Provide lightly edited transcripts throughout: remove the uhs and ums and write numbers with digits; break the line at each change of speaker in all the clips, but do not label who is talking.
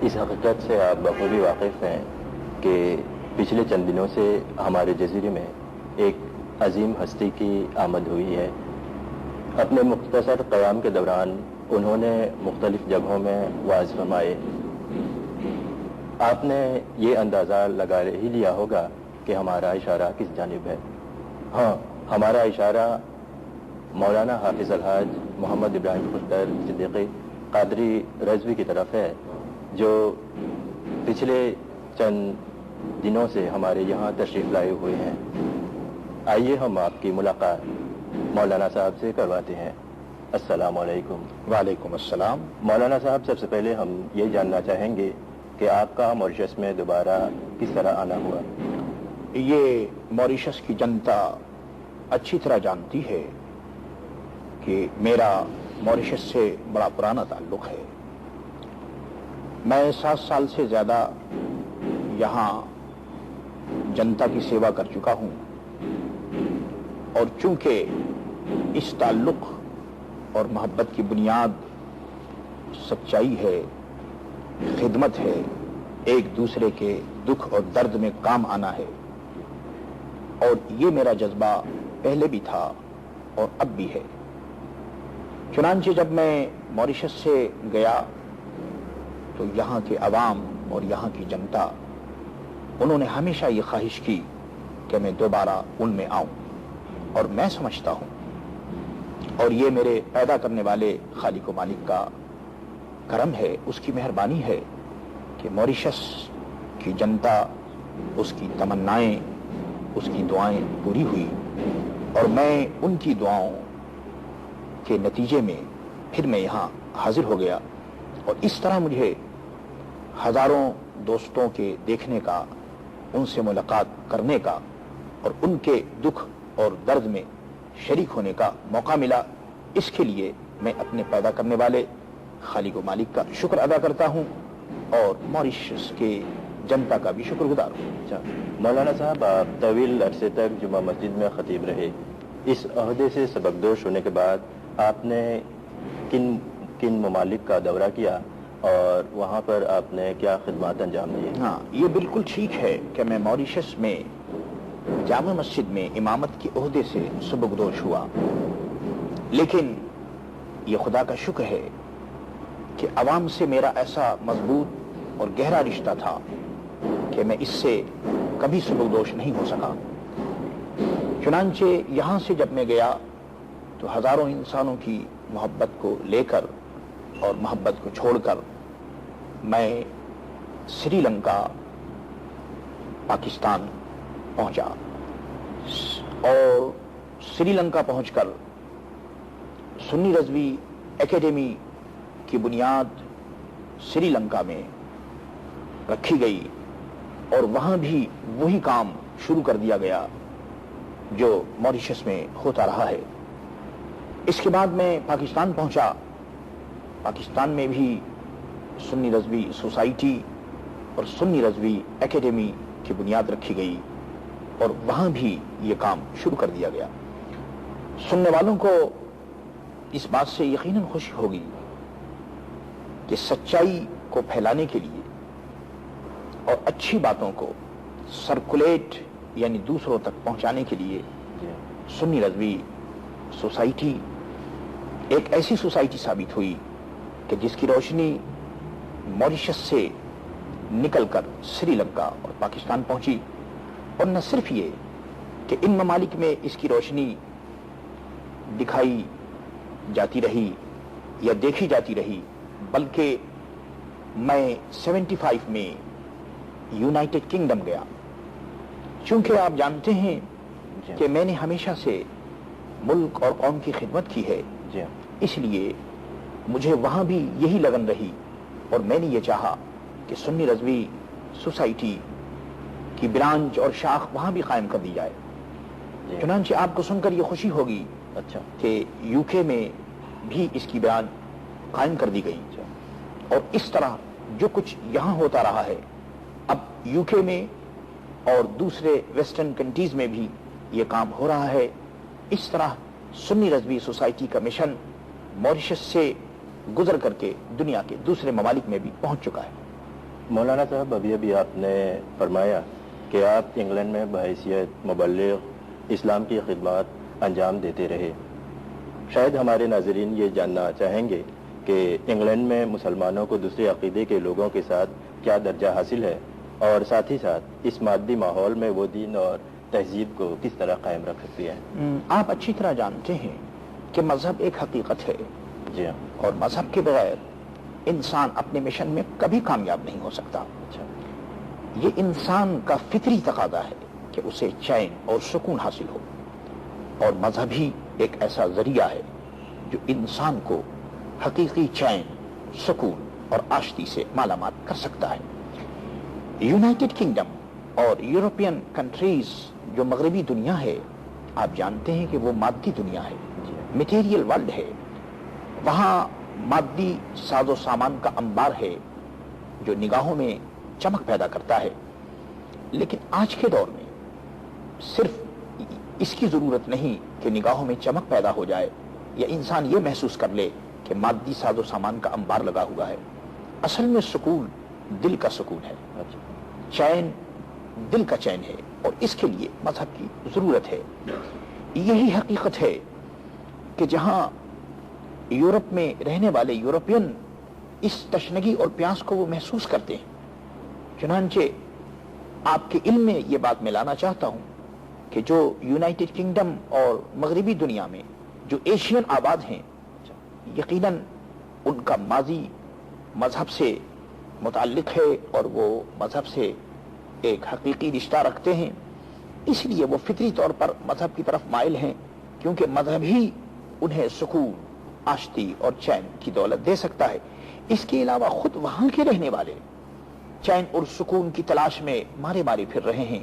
اس حقیقت سے آپ بخوبی واقف ہیں کہ پچھلے چند دنوں سے ہمارے جزیرے میں ایک عظیم ہستی کی آمد ہوئی ہے۔ اپنے مختصر قیام کے دوران انہوں نے مختلف جگہوں میں وعظ فرمائے۔ آپ نے یہ اندازہ لگا ہی لیا ہوگا کہ ہمارا اشارہ کس جانب ہے۔ ہاں، ہمارا اشارہ مولانا حافظ الحاج محمد ابراہیم خضر صدیقی قادری رضوی کی طرف ہے، جو پچھلے چند دنوں سے ہمارے یہاں تشریف لائے ہوئے ہیں۔ آئیے ہم آپ کی ملاقات مولانا صاحب سے کرواتے ہیں۔ السلام علیکم۔
وعلیکم السلام۔
مولانا صاحب، سب سے پہلے ہم یہ جاننا چاہیں گے کہ آپ کا موریشس میں دوبارہ کس طرح آنا ہوا؟
یہ موریشس کی جنتا اچھی طرح جانتی ہے کہ میرا موریشس سے بڑا پرانا تعلق ہے۔ میں 7 سال سے زیادہ یہاں جنتا کی سیوا کر چکا ہوں، اور چونکہ اس تعلق اور محبت کی بنیاد سچائی ہے، خدمت ہے، ایک دوسرے کے دکھ اور درد میں کام آنا ہے، اور یہ میرا جذبہ پہلے بھی تھا اور اب بھی ہے۔ چنانچہ جب میں موریشس سے گیا تو یہاں کے عوام اور یہاں کی جنتا، انہوں نے ہمیشہ یہ خواہش کی کہ میں دوبارہ ان میں آؤں، اور میں سمجھتا ہوں، اور یہ میرے پیدا کرنے والے خالق و مالک کا کرم ہے، اس کی مہربانی ہے کہ موریشس کی جنتا، اس کی تمنائیں، اس کی دعائیں پوری ہوئی، اور میں ان کی دعاؤں کے نتیجے میں پھر میں یہاں حاضر ہو گیا، اور اس طرح مجھے ہزاروں دوستوں کے دیکھنے کا، ان سے ملاقات کرنے کا، اور ان کے دکھ اور درد میں شریک ہونے کا موقع ملا۔ اس کے لیے میں اپنے پیدا کرنے والے خالق و مالک کا شکر ادا کرتا ہوں، اور موریشس کے جنتا کا بھی شکر گزار ہوں۔
اچھا مولانا صاحب، آپ طویل عرصے تک جمعہ مسجد میں خطیب رہے۔ اس عہدے سے سبکدوش ہونے کے بعد آپ نے کن ممالک کا دورہ کیا، اور وہاں پر آپ نے کیا خدمات انجام دیے؟
ہاں، یہ بالکل ٹھیک ہے کہ میں موریشس میں جامع مسجد میں امامت کے عہدے سے سبکدوش ہوا، لیکن یہ خدا کا شکر ہے کہ عوام سے میرا ایسا مضبوط اور گہرا رشتہ تھا کہ میں اس سے کبھی سبکدوش نہیں ہو سکا۔ چنانچہ یہاں سے جب میں گیا تو ہزاروں انسانوں کی محبت کو لے کر اور محبت کو چھوڑ کر میں سری لنکا، پاکستان پہنچا، اور سری لنکا پہنچ کر سنی رضوی اکیڈمی کی بنیاد سری لنکا میں رکھی گئی، اور وہاں بھی وہی کام شروع کر دیا گیا جو موریشس میں ہوتا رہا ہے۔ اس کے بعد میں پاکستان پہنچا۔ پاکستان میں بھی سنی رضوی سوسائٹی اور سنی رضوی اکیڈمی کی بنیاد رکھی گئی، اور وہاں بھی یہ کام شروع کر دیا گیا۔ سننے والوں کو اس بات سے یقیناً خوشی ہوگی کہ سچائی کو پھیلانے کے لیے اور اچھی باتوں کو سرکولیٹ یعنی دوسروں تک پہنچانے کے لیے سنی رضوی سوسائٹی ایک ایسی سوسائٹی ثابت ہوئی کہ جس کی روشنی موریشس سے نکل کر سری لنکا اور پاکستان پہنچی، اور نہ صرف یہ کہ ان ممالک میں اس کی روشنی دکھائی جاتی رہی یا دیکھی جاتی رہی، بلکہ میں 75 میں یونائٹڈ کنگڈم گیا۔ چونکہ آپ جانتے ہیں کہ میں نے ہمیشہ سے ملک اور قوم کی خدمت کی ہے، اس لیے مجھے وہاں بھی یہی لگن رہی، اور میں نے یہ چاہا کہ سنی رضوی سوسائٹی کی برانچ اور شاخ وہاں بھی قائم کر دی جائے۔ چنانچہ آپ کو سن کر یہ خوشی ہوگی کہ یو کے میں بھی اس کی برانچ قائم کر دی گئی، اور اس طرح جو کچھ یہاں ہوتا رہا ہے اب یو کے میں اور دوسرے ویسٹرن کنٹریز میں بھی یہ کام ہو رہا ہے۔ اس طرح سنی رضوی سوسائٹی کا مشن موریشس سے گزر کر کے دنیا کے دوسرے ممالک میں بھی پہنچ چکا ہے۔
مولانا صاحب، ابھی ابھی آپ نے فرمایا کہ آپ انگلینڈ میں بحیثیت مبلغ اسلام کی خدمات انجام دیتے رہے. شاید ہمارے ناظرین یہ جاننا چاہیں گے کہ انگلینڈ میں مسلمانوں کو دوسرے عقیدے کے لوگوں کے ساتھ کیا درجہ حاصل ہے، اور ساتھ ہی ساتھ اس مادی ماحول میں وہ دین اور تہذیب کو کس طرح قائم رکھ سکتی ہے.
آپ اچھی طرح جانتے ہیں کہ مذہب ایک حقیقت ہے.
جی ہاں.
اور مذہب کے بغیر انسان اپنے مشن میں کبھی کامیاب نہیں ہو سکتا.
اچھا.
یہ انسان کا فطری تقاضا ہے کہ اسے چین اور سکون حاصل ہو، اور مذہب ہی ایک ایسا ذریعہ ہے جو انسان کو حقیقی چین، سکون اور آشتی سے مالا مال کر سکتا ہے. یونائٹڈ کنگڈم اور یورپین کنٹریز جو مغربی دنیا ہے، آپ جانتے ہیں کہ وہ مادی دنیا ہے، میٹیریل ورلڈ ہے. وہاں مادی ساز و سامان کا انبار ہے جو نگاہوں میں چمک پیدا کرتا ہے. لیکن آج کے دور میں صرف اس کی ضرورت نہیں کہ نگاہوں میں چمک پیدا ہو جائے یا انسان یہ محسوس کر لے کہ مادی ساز و سامان کا انبار لگا ہوا ہے. اصل میں سکون دل کا سکون ہے، چین دل کا چین ہے، اور اس کے لیے مذہب کی ضرورت ہے. یہی حقیقت ہے کہ جہاں یورپ میں رہنے والے یورپین اس تشنگی اور پیاس کو وہ محسوس کرتے ہیں. چنانچہ آپ کے علم میں یہ بات میں لانا چاہتا ہوں کہ جو یونائٹڈ کنگڈم اور مغربی دنیا میں جو ایشین آباد ہیں، یقیناً ان کا ماضی مذہب سے متعلق ہے اور وہ مذہب سے ایک حقیقی رشتہ رکھتے ہیں. اس لیے وہ فطری طور پر مذہب کی طرف مائل ہیں، کیونکہ مذہب ہی انہیں سکون، آشتی اور چین کی دولت دے سکتا ہے. اس کے علاوہ خود وہاں کے رہنے والے چین اور سکون کی تلاش میں مارے مارے پھر رہے ہیں.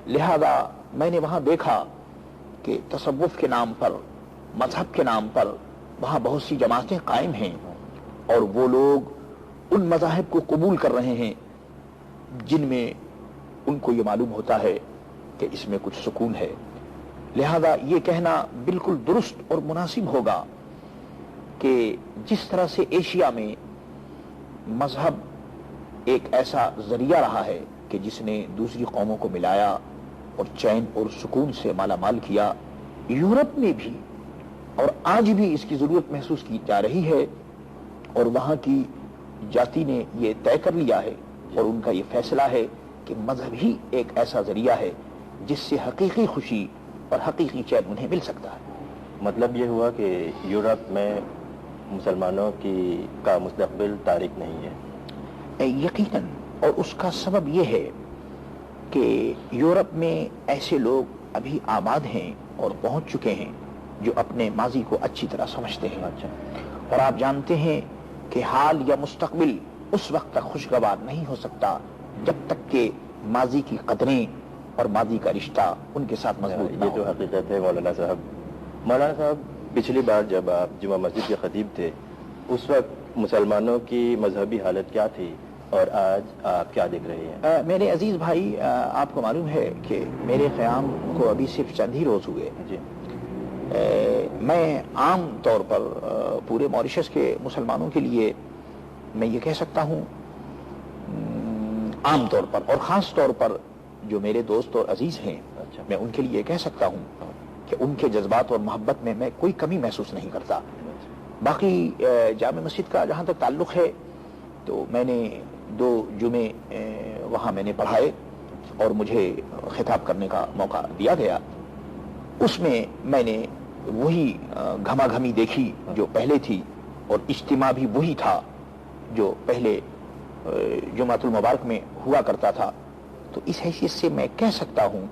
لہذا میں نے وہاں دیکھا کہ تصوف کے نام پر، مذہب کے نام پر وہاں بہت سی جماعتیں قائم ہیں، اور وہ لوگ ان مذاہب کو قبول کر رہے ہیں جن میں ان کو یہ معلوم ہوتا ہے کہ اس میں کچھ سکون ہے. لہذا یہ کہنا بالکل درست اور مناسب ہوگا کہ جس طرح سے ایشیا میں مذہب ایک ایسا ذریعہ رہا ہے کہ جس نے دوسری قوموں کو ملایا اور چین اور سکون سے مالا مال کیا، یورپ میں بھی اور آج بھی اس کی ضرورت محسوس کی جا رہی ہے. اور وہاں کی جاتی نے یہ طے کر لیا ہے اور ان کا یہ فیصلہ ہے کہ مذہب ہی ایک ایسا ذریعہ ہے جس سے حقیقی خوشی اور حقیقی چین انہیں مل سکتا ہے.
مطلب یہ ہوا کہ یورپ میں مسلمانوں کا مستقبل تاریک نہیں ہے.
یقیناً، اور اس کا سبب یہ ہے کہ یورپ میں ایسے لوگ ابھی آباد ہیں اور پہنچ چکے ہیں جو اپنے ماضی کو اچھی طرح سمجھتے ہیں.
اچھا.
اور آپ جانتے ہیں کہ حال یا مستقبل اس وقت تک خوشگوار نہیں ہو سکتا جب تک کہ ماضی کی قدریں اور ماضی کا رشتہ ان کے ساتھ مضبوط نہ ہو.
یہ تو حقیقت ہے مولانا صاحب. مولانا صاحب، پچھلی بار جب آپ جمعہ مسجد کے خطیب تھے اس وقت مسلمانوں کی مذہبی حالت کیا تھی اور آج آپ کیا دیکھ رہے ہیں؟
میرے عزیز بھائی، آپ کو معلوم ہے کہ میرے قیام کو ابھی صرف چند ہی روز ہوئے.
جی.
میں عام طور پر پورے موریشس کے مسلمانوں کے لیے میں یہ کہہ سکتا ہوں، عام طور پر اور خاص طور پر جو میرے دوست اور عزیز ہیں، میں ان کے لیے کہہ سکتا ہوں کہ ان کے جذبات اور محبت میں کوئی کمی محسوس نہیں کرتا. باقی جامع مسجد کا جہاں تک تعلق ہے تو میں نے 2 جمعے وہاں میں نے پڑھائے اور مجھے خطاب کرنے کا موقع دیا گیا. اس میں نے وہی گھما گھمی دیکھی جو پہلے تھی، اور اجتماع بھی وہی تھا جو پہلے جمعۃ المبارک میں ہوا کرتا تھا. تو اس حیثیت سے میں کہہ سکتا ہوں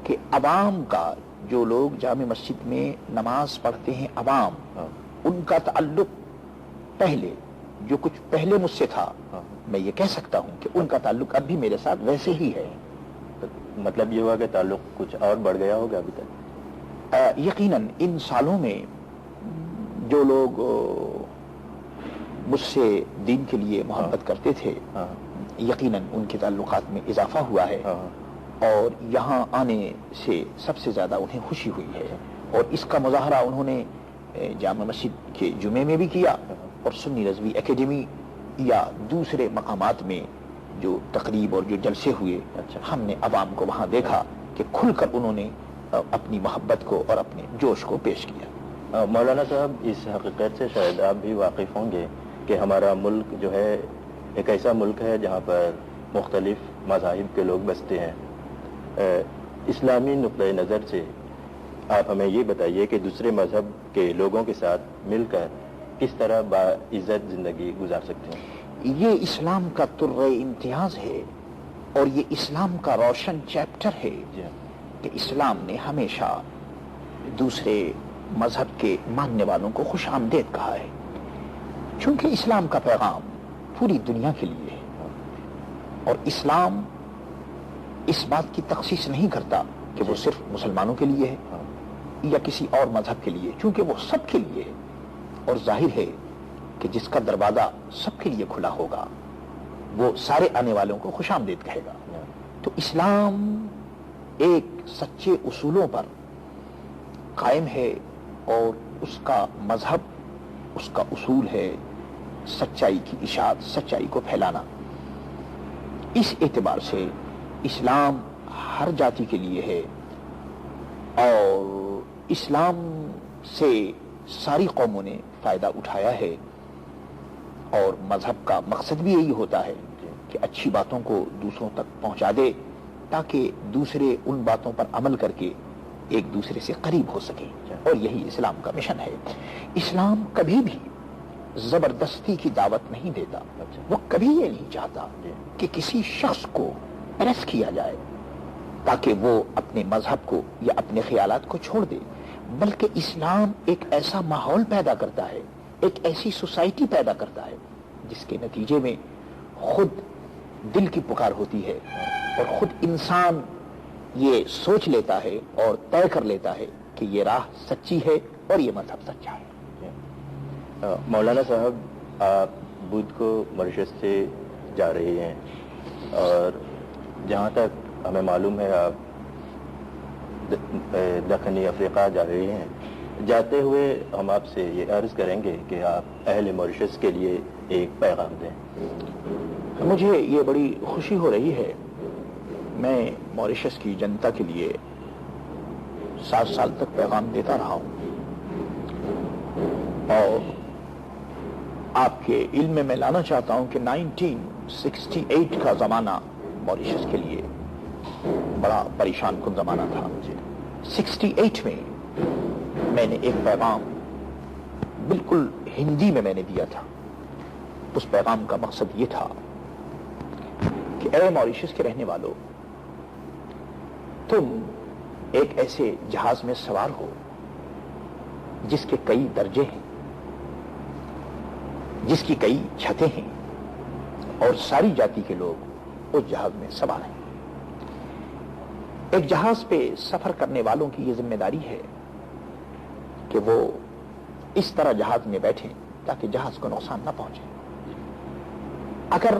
کہ عوام کا، جو لوگ جامع مسجد میں نماز پڑھتے ہیں عوام، ان کا تعلق پہلے جو کچھ پہلے مجھ سے تھا، میں یہ کہہ سکتا ہوں کہ ان کا تعلق اب بھی میرے ساتھ ویسے ہی ہے.
مطلب یہ ہوا کہ تعلق کچھ اور بڑھ گیا ہوگا ابھی تک؟
یقیناً ان سالوں میں جو لوگ مجھ سے دین کے لیے محبت کرتے تھے، یقیناً ان کے تعلقات میں اضافہ ہوا ہے، اور یہاں آنے سے سب سے زیادہ انہیں خوشی ہوئی ہے. اور اس کا مظاہرہ انہوں نے جامع مسجد کے جمعے میں بھی کیا، اور سنی رضوی اکیڈمی یا دوسرے مقامات میں جو تقریب اور جو جلسے ہوئے، ہم نے عوام کو وہاں دیکھا کہ کھل کر انہوں نے اپنی محبت کو اور اپنے جوش کو پیش کیا۔
مولانا صاحب، اس حقیقت سے شاید آپ بھی واقف ہوں گے کہ ہمارا ملک جو ہے ایک ایسا ملک ہے جہاں پر مختلف مذاہب کے لوگ بستے ہیں۔ اسلامی نقطۂ نظر سے آپ ہمیں یہ بتائیے کہ دوسرے مذہب کے لوگوں کے ساتھ مل کر کس طرح باعزت زندگی گزار سکتے ہیں؟
یہ اسلام کا طر امتیاز ہے اور یہ اسلام کا روشن چیپٹر ہے کہ اسلام نے ہمیشہ دوسرے مذہب کے ماننے والوں کو خوش آمدید کہا ہے، چونکہ اسلام کا پیغام پوری دنیا کے لیے ہے اور اسلام اس بات کی تخصیص نہیں کرتا کہ وہ صرف مسلمانوں کے لیے ہے یا کسی اور مذہب کے لیے، چونکہ وہ سب کے لیے ہے اور ظاہر ہے کہ جس کا دروازہ سب کے لیے کھلا ہوگا وہ سارے آنے والوں کو خوش آمدید کہے گا۔ تو اسلام ایک سچے اصولوں پر قائم ہے اور اس کا مذہب، اس کا اصول ہے سچائی کی اشاعت، سچائی کو پھیلانا۔ اس اعتبار سے اسلام ہر جاتی کے لیے ہے اور اسلام سے ساری قوموں نے فائدہ اٹھایا ہے، اور مذہب کا مقصد بھی یہی ہوتا ہے کہ اچھی باتوں کو دوسروں تک پہنچا دے تاکہ دوسرے ان باتوں پر عمل کر کے ایک دوسرے سے قریب ہو سکے، اور یہی اسلام کا مشن ہے۔ اسلام کبھی بھی زبردستی کی دعوت نہیں دیتا، وہ کبھی یہ نہیں چاہتا کہ کسی شخص کو پریس کیا جائے تاکہ وہ اپنے مذہب کو یا اپنے خیالات کو چھوڑ دے، بلکہ اسلام ایک ایسا ماحول پیدا کرتا ہے، ایک ایسی سوسائٹی پیدا کرتا ہے جس کے نتیجے میں خود دل کی پکار ہوتی ہے اور خود انسان یہ سوچ لیتا ہے اور طے کر لیتا ہے کہ یہ راہ سچی ہے اور یہ مذہب سچا ہے۔
مولانا صاحب، آپ بدھ کو ماریشس سے جا رہے ہیں اور جہاں تک ہمیں معلوم ہے آپ دکنی افریقہ جا رہے ہیں۔ جاتے ہوئے ہم آپ سے یہ عرض کریں گے کہ آپ اہل ماریشس کے لیے ایک پیغام دیں۔
مجھے یہ بڑی خوشی ہو رہی ہے، میں ماریشس کی جنتا کے لیے 7 سال تک پیغام دیتا رہا ہوں، اور آپ کے علم میں لانا چاہتا ہوں کہ 1968 کا زمانہ ماریشس کے لیے بڑا پریشان کن زمانہ تھا۔ 68 میں نے ایک پیغام بالکل ہندی میں نے دیا تھا۔ اس پیغام کا مقصد یہ تھا کہ اے ماریشس کے رہنے والوں، تم ایک ایسے جہاز میں سوار ہو جس کے کئی درجے ہیں، جس کی کئی چھتیں ہیں، اور ساری جاتی کے لوگ اس جہاز میں سوار ہیں۔ ایک جہاز پہ سفر کرنے والوں کی یہ ذمہ داری ہے کہ وہ اس طرح جہاز میں بیٹھیں تاکہ جہاز کو نقصان نہ پہنچے۔ اگر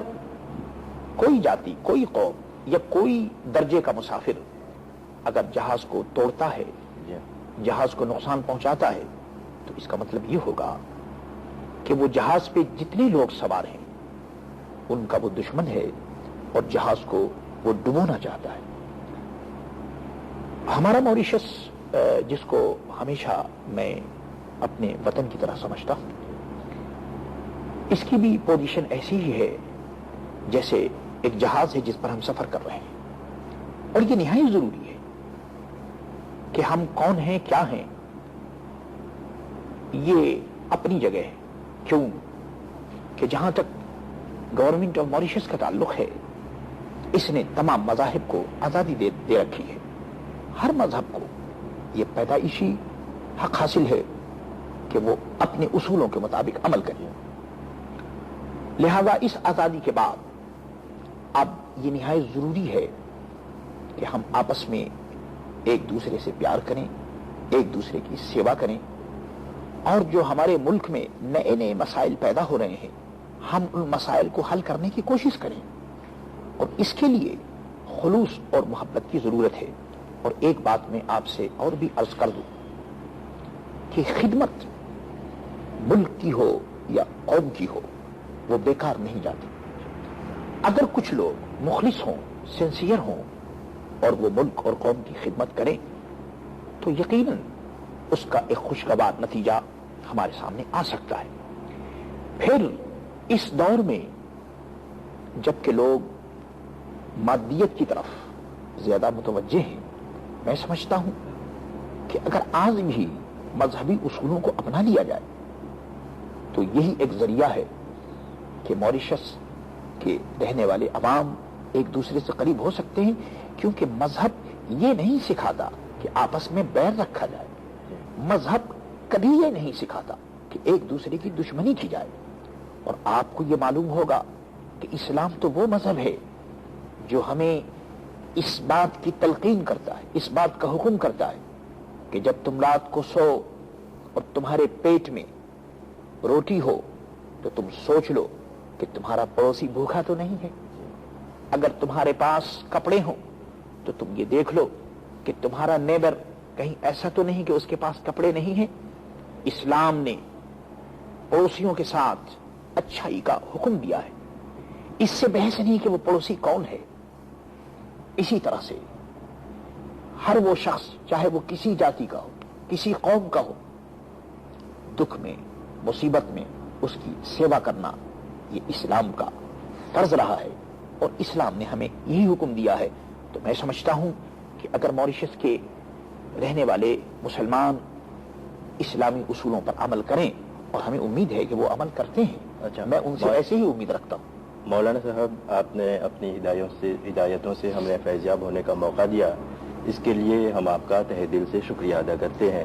کوئی جاتی، کوئی قوم یا کوئی درجے کا مسافر اگر جہاز کو توڑتا ہے، جہاز کو نقصان پہنچاتا ہے، تو اس کا مطلب یہ ہوگا کہ وہ جہاز پہ جتنے لوگ سوار ہیں ان کا وہ دشمن ہے اور جہاز کو وہ ڈبونا چاہتا ہے۔ ہمارا ماریشس، جس کو ہمیشہ میں اپنے وطن کی طرح سمجھتا ہوں، اس کی بھی پوزیشن ایسی ہی ہے جیسے ایک جہاز ہے جس پر ہم سفر کر رہے ہیں، اور یہ نہایت ضروری ہے کہ ہم کون ہیں، کیا ہیں، یہ اپنی جگہ ہے۔ کیوں کہ جہاں تک گورنمنٹ آف ماریشس کا تعلق ہے، اس نے تمام مذاہب کو آزادی دے رکھی ہے۔ ہر مذہب کو یہ پیدائشی حق حاصل ہے کہ وہ اپنے اصولوں کے مطابق عمل کرے۔ لہذا اس آزادی کے بعد اب یہ نہایت ضروری ہے کہ ہم آپس میں ایک دوسرے سے پیار کریں، ایک دوسرے کی سیوا کریں، اور جو ہمارے ملک میں نئے نئے مسائل پیدا ہو رہے ہیں، ہم ان مسائل کو حل کرنے کی کوشش کریں، اور اس کے لیے خلوص اور محبت کی ضرورت ہے۔ اور ایک بات میں آپ سے اور بھی عرض کر دوں کہ خدمت ملک کی ہو یا قوم کی ہو، وہ بیکار نہیں جاتے. اگر کچھ لوگ مخلص ہوں، سنسیئر ہوں اور وہ ملک اور قوم کی خدمت کریں تو یقیناً اس کا ایک خوشگوار نتیجہ ہمارے سامنے آ سکتا ہے. پھر اس دور میں جبکہ لوگ مادیت کی طرف زیادہ متوجہ ہیں، میں سمجھتا ہوں کہ اگر آج بھی مذہبی اصولوں کو اپنا لیا جائے تو یہی ایک ذریعہ ہے کہ موریشس کے رہنے والے عوام ایک دوسرے سے قریب ہو سکتے ہیں، کیونکہ مذہب یہ نہیں سکھاتا کہ آپس میں بیر رکھا جائے. مذہب کبھی یہ نہیں سکھاتا کہ ایک دوسرے کی دشمنی کی جائے. اور آپ کو یہ معلوم ہوگا کہ اسلام تو وہ مذہب ہے جو ہمیں اس بات کی تلقین کرتا ہے، اس بات کا حکم کرتا ہے کہ جب تم رات کو سو اور تمہارے پیٹ میں روٹی ہو تو تم سوچ لو کہ تمہارا پڑوسی بھوکا تو نہیں ہے. اگر تمہارے پاس کپڑے ہوں تو تم یہ دیکھ لو کہ تمہارا نیبر کہیں ایسا تو نہیں کہ اس کے پاس کپڑے نہیں ہیں. اسلام نے پڑوسیوں کے ساتھ اچھائی کا حکم دیا ہے. اس سے بحث نہیں کہ وہ پڑوسی کون ہے. اسی طرح سے ہر وہ شخص چاہے وہ کسی جاتی کا ہو، کسی قوم کا ہو، دکھ میں، مصیبت میں اس کی سیوا کرنا یہ اسلام کا فرض رہا ہے اور اسلام نے ہمیں یہی حکم دیا ہے. تو میں سمجھتا ہوں کہ اگر موریشس کے رہنے والے مسلمان اسلامی اصولوں پر عمل کریں، اور ہمیں امید ہے کہ وہ عمل کرتے ہیں،
اچھا،
میں ان سے ایسے ہی امید رکھتا ہوں.
مولانا صاحب، آپ نے اپنی ہدایتوں سے ہمیں فیضیاب ہونے کا موقع دیا، اس کے لیے ہم آپ کا تہہ دل سے شکریہ ادا کرتے ہیں.